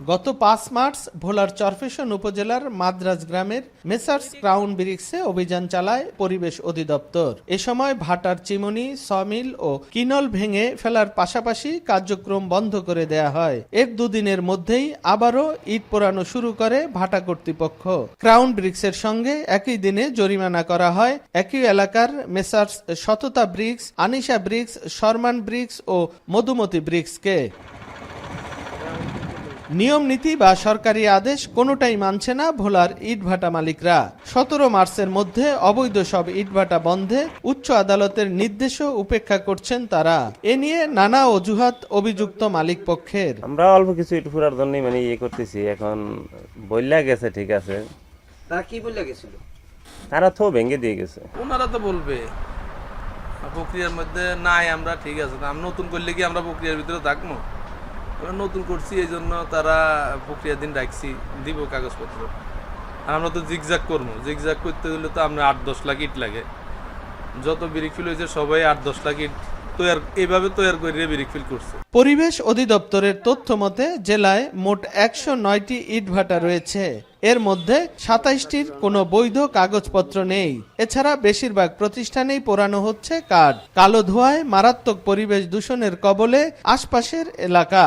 গত ৫ মার্চ ভোলার চরফ্যাশন উপজেলার মাদ্রাজ গ্রামের মেসার্স ক্রাউন ব্রিক্সে অভিযান চালায় পরিবেশ অধিদপ্তর। এ সময় ভাটার চিমনি, সমিল ও কিনল ভেঙে ফেলার পাশাপাশি কার্যক্রম বন্ধ করে দেয়া হয়। এর দুদিনের মধ্যেই আবারও ইট পোড়ানো শুরু করে ভাটা কর্তৃপক্ষ। ক্রাউন ব্রিক্সের সঙ্গে একই দিনে জরিমানা করা হয় একই এলাকার মেসার্স সততা ব্রিক্স, আনিশা ব্রিক্স, শর্মান ব্রিক্স ও মধুমতি ব্রিক্সকে। নিয়ম নীতি বা সরকারি আদেশ কোনোটাই মানছে না ভোলার ইটভাটা মালিকরা। ১৭ মার্চের মধ্যে অবৈধ সব ইটভাটা বন্ধে উচ্চ আদালতের নির্দেশও উপেক্ষা করছেন তারা। এ নিয়ে নানা অজুহাত অভিযুক্ত মালিক পক্ষের। আমরা অল্প কিছু ইট ফুরার জন্যই ইয়ে করতেছি। এখন বললা গেছে, ঠিক আছে। তারা কি বলে গেছিল? তারা তো ভেঙে দিয়ে গেছে। ওনারা তো বলবে প্রক্রিয়ার মধ্যে নাই, আমরা ঠিক আছে। আমরা নতুন করলে কি আমরা প্রক্রিয়ার ভিতরে থাকবো? আমরা নতুন করছি, এই জন্য তারা প্রক্রিয়ার দিন রাখছি, দিব কাগজপত্র। আর আমরা তো জিগজাগ করবো, জিগজাগ করতে গেলে তো আমরা ৮-১০ লাখ ইট লাগে। যত ব্রিক ফিল হয়েছে সবাই ৮-১০ লাখ ইট এইভাবে তৈরি করে ব্রিক ফিল করছে। পরিবেশ অধিদপ্তরের তথ্য মতে জেলায় মোট ১০৯টি ইটভাটা রয়েছে। এর মধ্যে ২৭টির কোনো বৈধ কাগজপত্র নেই। এছাড়া বেশিরভাগ প্রতিষ্ঠানেই পোড়ানো হচ্ছে কাঠ। কালো ধোঁয়ায় মারাত্মক পরিবেশ দূষণের কবলে আশপাশের এলাকা।